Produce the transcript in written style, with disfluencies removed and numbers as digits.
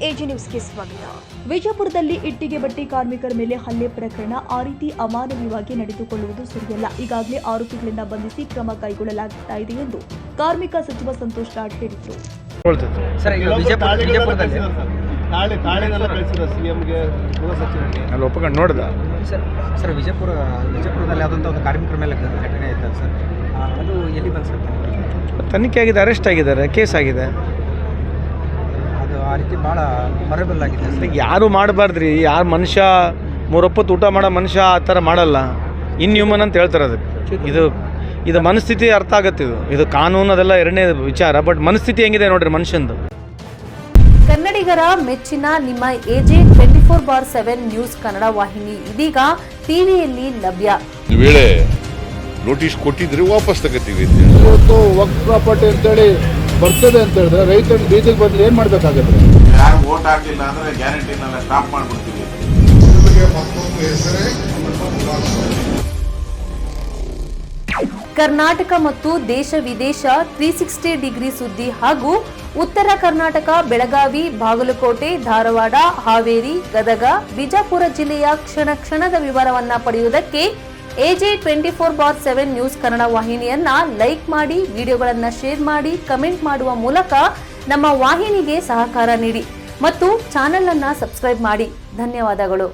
AG ನ್ಯೂಸ್ಗೆ ಸ್ವಾಗತ. ವಿಜಯಪುರದಲ್ಲಿ ಇಟ್ಟಿಗೆ ಬಟ್ಟಿ ಕಾರ್ಮಿಕರ ಮೇಲೆ ಹಲ್ಲೆ ಪ್ರಕರಣ. ಆ ರೀತಿ ಅಮಾನವೀಯವಾಗಿ ನಡೆದುಕೊಳ್ಳುವುದು ಸರಿಯಲ್ಲ. ಈಗಾಗಲೇ ಆರೋಪಿಗಳಿಂದ ಬಂಧಿಸಿ ಕ್ರಮ ಕೈಗೊಳ್ಳಲಾಗುತ್ತಾ ಇದೆ ಎಂದು ಕಾರ್ಮಿಕ ಸಚಿವ ಸಂತೋಷ್ ಲಾಡ್ ಹೇಳಿದರು. ವಿಜಯಪುರದಲ್ಲಿ ಆದಂಥ ಒಂದು ಕಾರ್ಮಿಕರ ಮೇಲೆ ಘಟನೆ ಆಯ್ತಲ್ಲ ಸರ್, ಅದು ಎಲ್ಲಿ ಬಂದು ಸರ್? ತನಿಖೆ ಆಗಿದೆ, ಅರೆಸ್ಟ್ ಆಗಿದ್ದಾರೆ, ಕೇಸ್ ಆಗಿದೆ. ಅದು ಆ ರೀತಿ ಭಾಳ ಹೊರಬಲ್ ಆಗಿದೆ ಸರ್. ಯಾರು ಮಾಡಬಾರ್ದ್ರಿ. ಯಾರು ಮನುಷ್ಯ ಮೂರೊಪ್ಪತ್ತು ಊಟ ಮಾಡೋ ಮನುಷ್ಯ ಆ ಥರ ಮಾಡಲ್ಲ. ಇನ್ಹ್ಯೂಮನ್ ಅಂತ ಹೇಳ್ತಾರೆ ಅದಕ್ಕೆ. ಇದು ಮನಸ್ಥಿತಿ ಅರ್ಥ ಆಗುತ್ತೆ. ಇದು ಕಾನೂನು ಅದೆಲ್ಲ ಎರಡನೇ ವಿಚಾರ. ಬಟ್ ಮನಸ್ಥಿತಿ ಹೆಂಗಿದೆ ನೋಡ್ರಿ ಮನುಷ್ಯಂದು. ಕನ್ನಡಿಗರ ಮೆಚ್ಚಿನ ನಿಮ್ಮ ಎಜೆ 24/7 ನ್ಯೂಸ್ ಕನ್ನಡ ವಾಹಿನಿ ಇದೀಗ ಟಿವಿಯಲ್ಲಿ ಲಭ್ಯ. ಒಂದು ವೇಳೆ ನೋಟಿಸ್ ಕೊಟ್ಟಿದ್ರೆ ವಾಪಸ್ ತಗೋತೀವಿ. ಇವತ್ತು ವಕ್ಫ್ ಪ್ರಾಪರ್ಟಿ ಅಂತೇಳಿ ಬರ್ತದೆ ಅಂತ ಹೇಳಿದ್ರೆ ರೈತರು ಬೀದಿಗೆ ಬಂದ್ರೆ ಏನ್ ಮಾಡ್ಬೇಕಾಗತ್ತೆ? ಯಾರು ವೋಟ್ ಹಾಕಿಲ್ಲ ಅಂದ್ರೆ ಗ್ಯಾರಂಟಿನೆಲ್ಲ ಸ್ಟಾಪ್ ಮಾಡ್ಬಿಡ್ತೀವಿ. ಕರ್ನಾಟಕ ಮತ್ತು ದೇಶ ವಿದೇಶ 360 ಡಿಗ್ರಿ ಸುದ್ದಿ ಹಾಗೂ ಉತ್ತರ ಕರ್ನಾಟಕ, ಬೆಳಗಾವಿ, ಬಾಗಲಕೋಟೆ, ಧಾರವಾಡ, ಹಾವೇರಿ, ಗದಗ, ಬಿಜಾಪುರ ಜಿಲ್ಲೆಯ ಕ್ಷಣ ಕ್ಷಣದ ವಿವರವನ್ನ ಪಡೆಯುವುದಕ್ಕೆ ಎಜೆ 24/7 ನ್ಯೂಸ್ ಕನ್ನಡ ವಾಹಿನಿಯನ್ನ ಲೈಕ್ ಮಾಡಿ, ವಿಡಿಯೋಗಳನ್ನ ಶೇರ್ ಮಾಡಿ, ಕಮೆಂಟ್ ಮಾಡುವ ಮೂಲಕ ನಮ್ಮ ವಾಹಿನಿಗೆ ಸಹಕಾರ ನೀಡಿ ಮತ್ತು ಚಾನೆಲ್ ಅನ್ನ ಸಬ್ಸ್ಕ್ರೈಬ್ ಮಾಡಿ. ಧನ್ಯವಾದಗಳು.